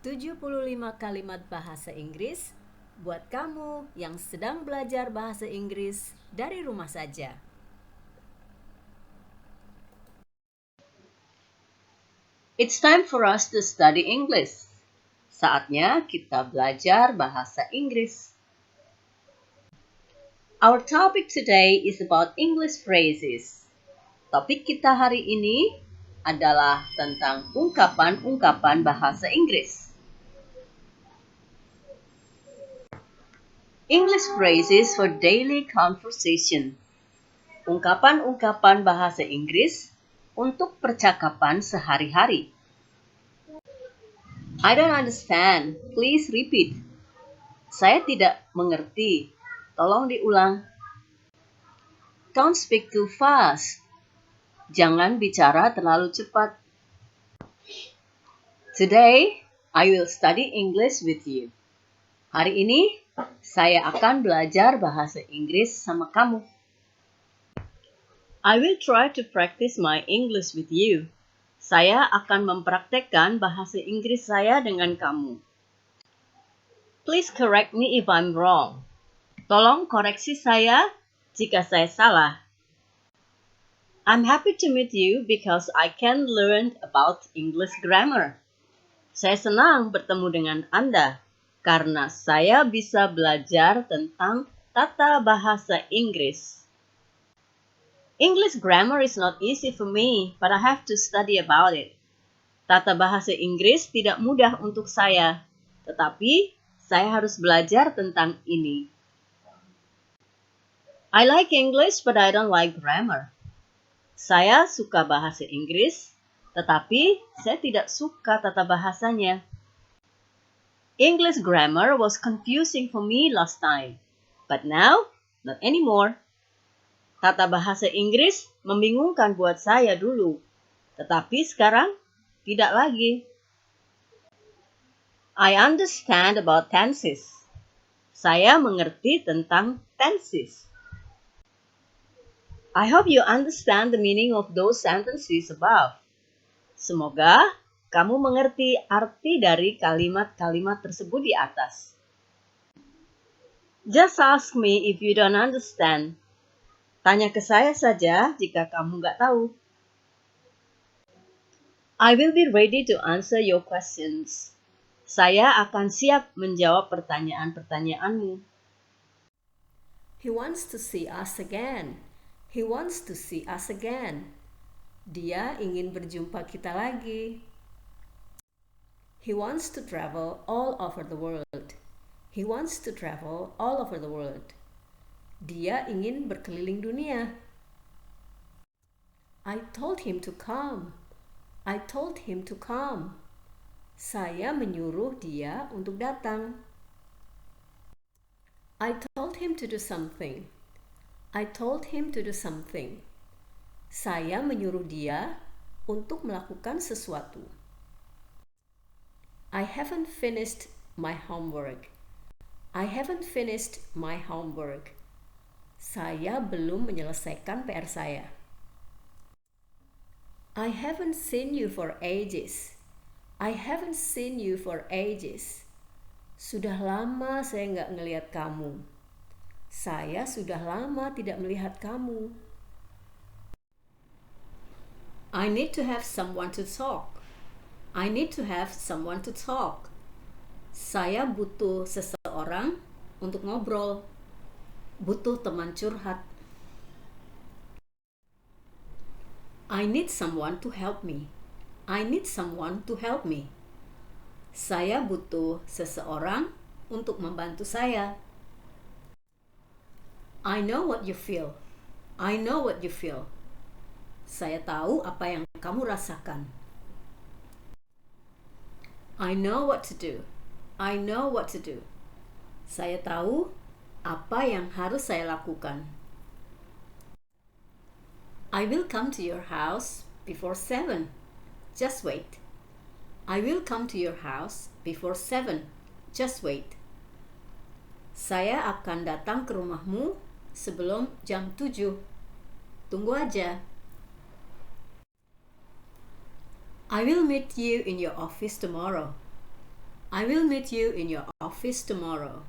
75 kalimat bahasa Inggris buat kamu yang sedang belajar bahasa Inggris dari rumah saja. It's time for us to study English. Saatnya kita belajar bahasa Inggris. Our topic today is about English phrases. Topik kita hari ini adalah tentang ungkapan-ungkapan bahasa Inggris. English phrases for daily conversation. Ungkapan-ungkapan bahasa Inggris untuk percakapan sehari-hari. I don't understand. Please repeat. Saya tidak mengerti. Tolong diulang. Don't speak too fast. Jangan bicara terlalu cepat. Today, I will study English with you. Hari ini, saya akan belajar bahasa Inggris sama kamu. I will try to practice my English with you. Saya akan mempraktekkan bahasa Inggris saya dengan kamu. Please correct me if I'm wrong. Tolong koreksi saya jika saya salah. I'm happy to meet you because I can learn about English grammar. Saya senang bertemu dengan Anda karena saya bisa belajar tentang tata bahasa Inggris. English grammar is not easy for me, but I have to study about it. Tata bahasa Inggris tidak mudah untuk saya, tetapi saya harus belajar tentang ini. I like English, but I don't like grammar. Saya suka bahasa Inggris, tetapi saya tidak suka tata bahasanya. English grammar was confusing for me last time, but now, not anymore. Tata bahasa Inggris membingungkan buat saya dulu, tetapi sekarang tidak lagi. I understand about tenses. Saya mengerti tentang tenses. I hope you understand the meaning of those sentences above. Semoga kamu mengerti arti dari kalimat-kalimat tersebut di atas. Just ask me if you don't understand. Tanya ke saya saja jika kamu nggak tahu. I will be ready to answer your questions. Saya akan siap menjawab pertanyaan-pertanyaanmu. He wants to see us again. He wants to see us again. Dia ingin berjumpa kita lagi. He wants to travel all over the world. He wants to travel all over the world. Dia ingin berkeliling dunia. I told him to come. I told him to come. Saya menyuruh dia untuk datang. I told him to do something. I told him to do something. Saya menyuruh dia untuk melakukan sesuatu. I haven't finished my homework. I haven't finished my homework. Saya belum menyelesaikan PR saya. I haven't seen you for ages. I haven't seen you for ages. Sudah lama saya nggak ngelihat kamu. Saya sudah lama tidak melihat kamu. I need to have someone to talk. I need to have someone to talk. Saya butuh seseorang untuk ngobrol. Butuh teman curhat. I need someone to help me. I need someone to help me. Saya butuh seseorang untuk membantu saya. I know what you feel. I know what you feel. Saya tahu apa yang kamu rasakan. I know what to do. I know what to do. Saya tahu apa yang harus saya lakukan. I will come to your house before 7. Just wait. I will come to your house before 7. Just wait. Saya akan datang ke rumahmu sebelum jam 7. Tunggu aja. I will meet you in your office tomorrow. I will meet you in your office tomorrow.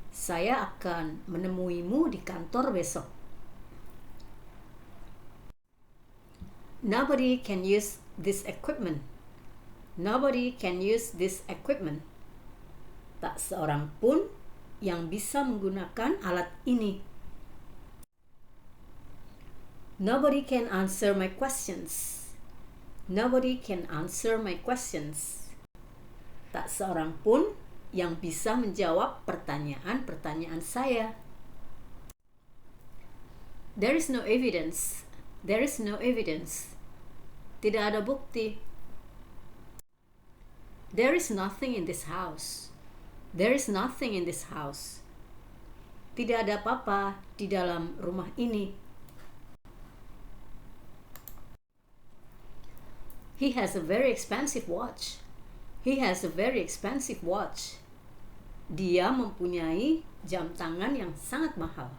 Saya akan menemuimu di kantor besok. Nobody can use this equipment. Nobody can use this equipment. Tak seorang pun yang bisa menggunakan alat ini. Nobody can answer my questions. Nobody can answer my questions. Tak seorang pun yang bisa menjawab pertanyaan-pertanyaan saya. There is no evidence. There is no evidence. Tidak ada bukti. There is nothing in this house. There is nothing in this house. Tidak ada apa-apa di dalam rumah ini. He has a very expensive watch. He has a very expensive watch. Dia mempunyai jam tangan yang sangat mahal.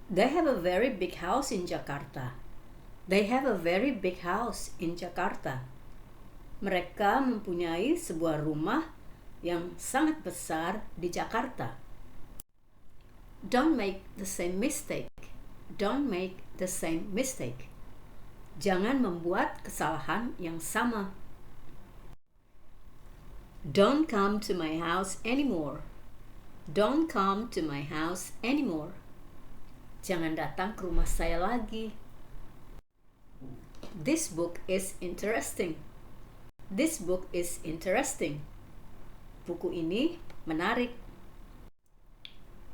They have a very big house in Jakarta. They have a very big house in Jakarta. Mereka mempunyai sebuah rumah yang sangat besar di Jakarta. Don't make the same mistake. Don't make the same mistake. Jangan membuat kesalahan yang sama. Don't come to my house anymore. Don't come to my house anymore. Jangan datang ke rumah saya lagi. This book is interesting. This book is interesting. Buku ini menarik.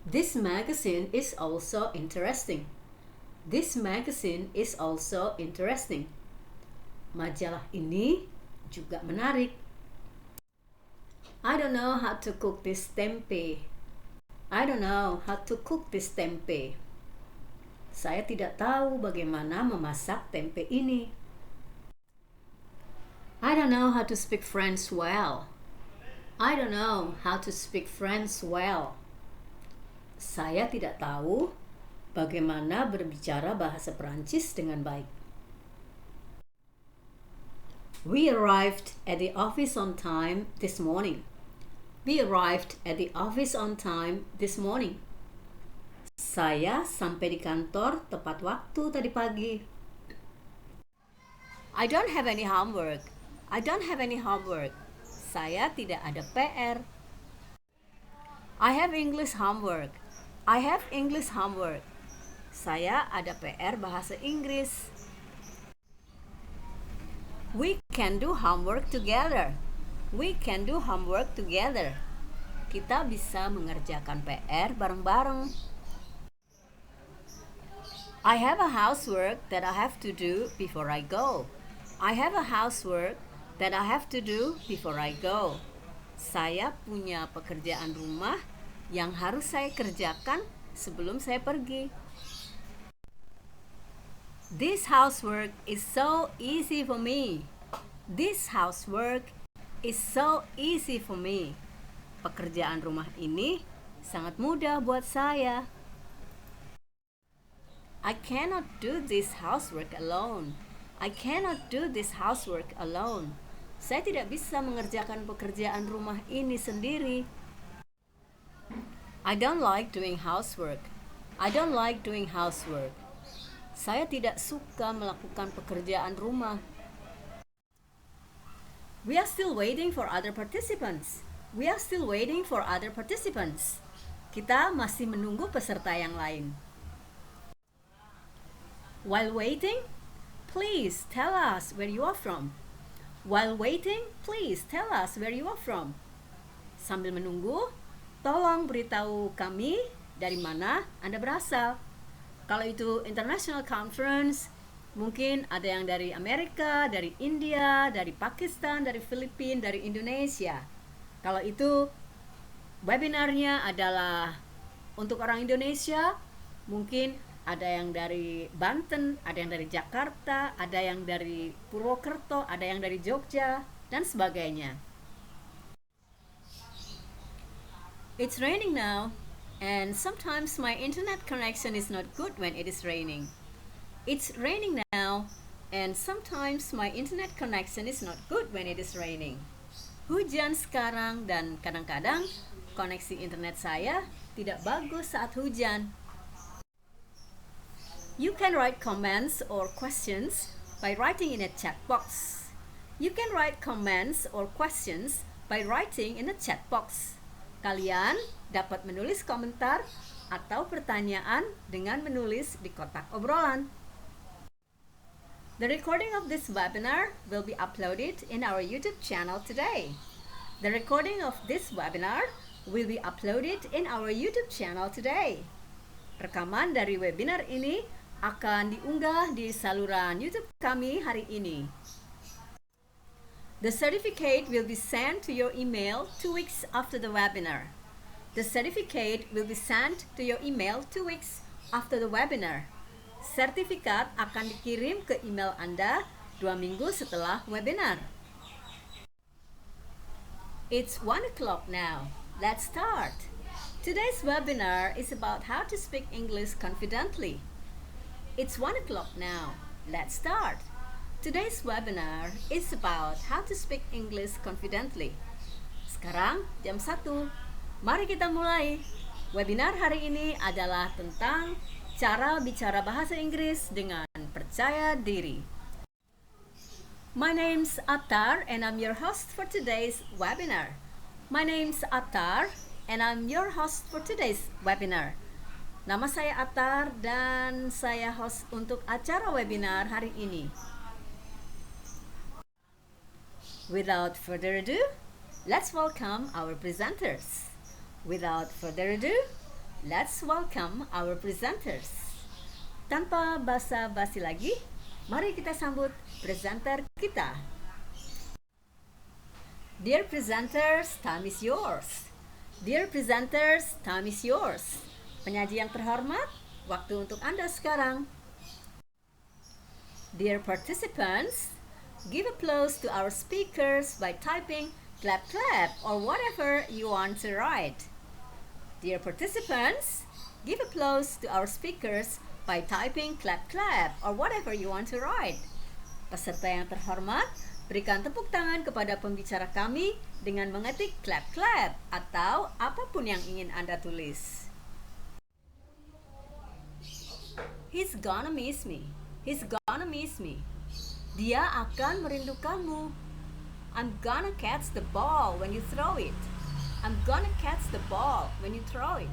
This magazine is also interesting. This magazine is also interesting. Majalah ini juga menarik. I don't know how to cook this tempe. I don't know how to cook this tempe. Saya tidak tahu bagaimana memasak tempe ini. I don't know how to speak French well. I don't know how to speak French well. Saya tidak tahu bagaimana berbicara bahasa Perancis dengan baik. We arrived at the office on time this morning. We arrived at the office on time this morning. Saya sampai di kantor tepat waktu tadi pagi. I don't have any homework. I don't have any homework. Saya tidak ada PR. I have English homework. I have English homework. Saya ada PR bahasa Inggris. We can do homework together. We can do homework together. Kita bisa mengerjakan PR bareng-bareng. I have a housework that I have to do before I go. I have a housework that I have to do before I go. Saya punya pekerjaan rumah yang harus saya kerjakan sebelum saya pergi. This housework is so easy for me. This housework is so easy for me. Pekerjaan rumah ini sangat mudah buat saya. I cannot do this housework alone. I cannot do this housework alone. Saya tidak bisa mengerjakan pekerjaan rumah ini sendiri. I don't like doing housework. I don't like doing housework. Saya tidak suka melakukan pekerjaan rumah. We are still waiting for other participants. We are still waiting for other participants. Kita masih menunggu peserta yang lain. While waiting, please tell us where you are from. While waiting, please tell us where you are from. Sambil menunggu, tolong beritahu kami dari mana Anda berasal. Kalau itu international conference, mungkin ada yang dari Amerika, dari India, dari Pakistan, dari Filipina, dari Indonesia. Kalau itu webinarnya adalah untuk orang Indonesia, mungkin ada yang dari Banten, ada yang dari Jakarta, ada yang dari Purwokerto, ada yang dari Jogja, dan sebagainya. It's raining now, and sometimes my internet connection is not good when it is raining. It's raining now, and sometimes my internet connection is not good when it is raining. Hujan sekarang dan kadang-kadang koneksi internet saya tidak bagus saat hujan. You can write comments or questions by writing in a chat box. You can write comments or questions by writing in a chat box. Kalian dapat menulis komentar atau pertanyaan dengan menulis di kotak obrolan. The recording of this webinar will be uploaded in our YouTube channel today. The recording of this webinar will be uploaded in our YouTube channel today. Rekaman dari webinar ini akan diunggah di saluran YouTube kami hari ini. The certificate will be sent to your email 2 weeks after the webinar. The certificate will be sent to your email 2 weeks after the webinar. Sertifikat akan dikirim ke email Anda 2 minggu setelah webinar. It's 1 o'clock now. Let's start. Today's webinar is about how to speak English confidently. It's 1 o'clock now. Let's start. Today's webinar is about how to speak English confidently. Sekarang jam 1. Mari kita mulai. Webinar hari ini adalah tentang cara bicara bahasa Inggris dengan percaya diri. My name's Attar and I'm your host for today's webinar. My name's Attar and I'm your host for today's webinar. Nama saya Attar dan saya host untuk acara webinar hari ini. Without further ado, let's welcome our presenters. Without further ado, let's welcome our presenters. Tanpa basa-basi lagi, mari kita sambut presenter kita. Dear presenters, time is yours. Dear presenters, time is yours. Penyaji yang terhormat, waktu untuk Anda sekarang. Dear participants, give applause to our speakers by typing clap clap or whatever you want to write. Dear participants, give applause to our speakers by typing clap clap or whatever you want to write. Peserta yang terhormat, berikan tepuk tangan kepada pembicara kami dengan mengetik clap clap atau apapun yang ingin Anda tulis. He's gonna miss me. He's gonna miss me. Dia akan merindukanmu. I'm gonna catch the ball when you throw it. I'm gonna catch the ball when you throw it.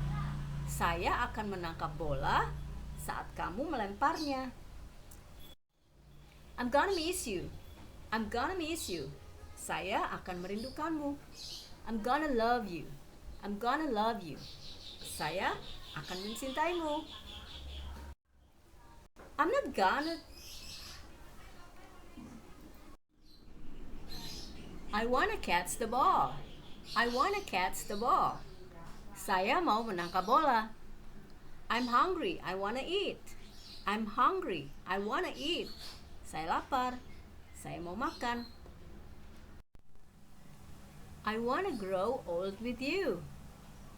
Saya akan menangkap bola saat kamu melemparnya. I'm gonna miss you. I'm gonna miss you. Saya akan merindukanmu. I'm gonna love you. I'm gonna love you. Saya akan mencintaimu. I'm not gonna I wanna catch the ball. I wanna catch the ball. Saya mau menangkap bola. I'm hungry. I wanna eat. I'm hungry. I wanna eat. Saya lapar. Saya mau makan. I wanna grow old with you.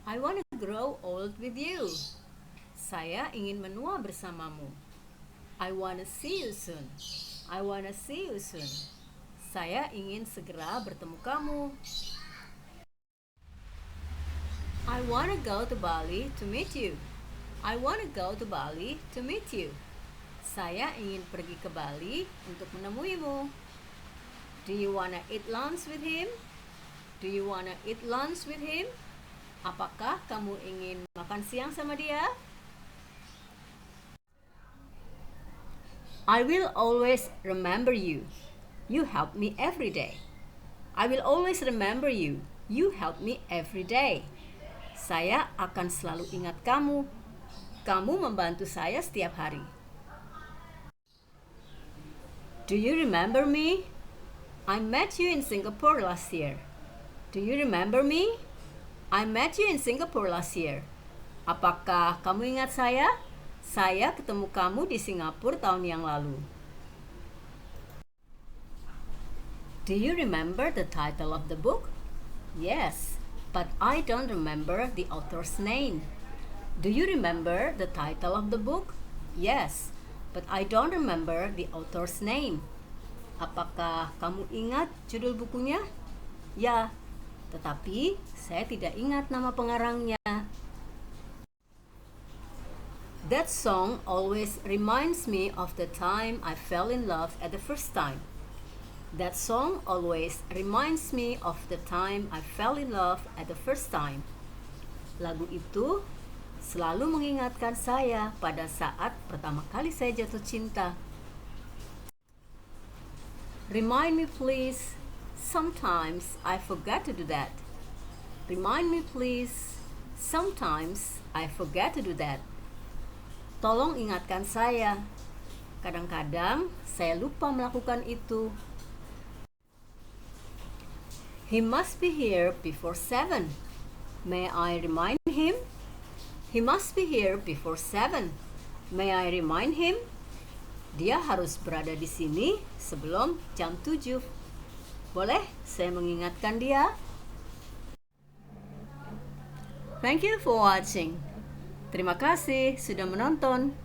I wanna grow old with you. Saya ingin menua bersamamu. I wanna see you soon. I wanna see you soon. Saya ingin segera bertemu kamu. I wanna go to Bali to meet you. I wanna go to Bali to meet you. Saya ingin pergi ke Bali untuk menemuimu. Do you wanna eat lunch with him? Do you wanna eat lunch with him? Apakah kamu ingin makan siang sama dia? I will always remember you. You help me every day. I will always remember you. You help me every day. Saya akan selalu ingat kamu. Kamu membantu saya setiap hari. Do you remember me? I met you in Singapore last year. Do you remember me? I met you in Singapore last year. Apakah kamu ingat saya? Saya ketemu kamu di Singapura tahun yang lalu. Do you remember the title of the book? Yes, but I don't remember the author's name. Do you remember the title of the book? Yes, but I don't remember the author's name. Apakah kamu ingat judul bukunya? Ya, tetapi saya tidak ingat nama pengarangnya. That song always reminds me of the time I fell in love at the first time. That song always reminds me of the time I fell in love at the first time. Lagu itu selalu mengingatkan saya pada saat pertama kali saya jatuh cinta. Remind me please. Sometimes I forget to do that. Remind me please. Sometimes I forget to do that. Tolong ingatkan saya. Kadang-kadang saya lupa melakukan itu. He must be here before 7. May I remind him? He must be here before 7. May I remind him? Dia harus berada di sini sebelum jam 7. Boleh saya mengingatkan dia? Thank you for watching. Terima kasih sudah menonton.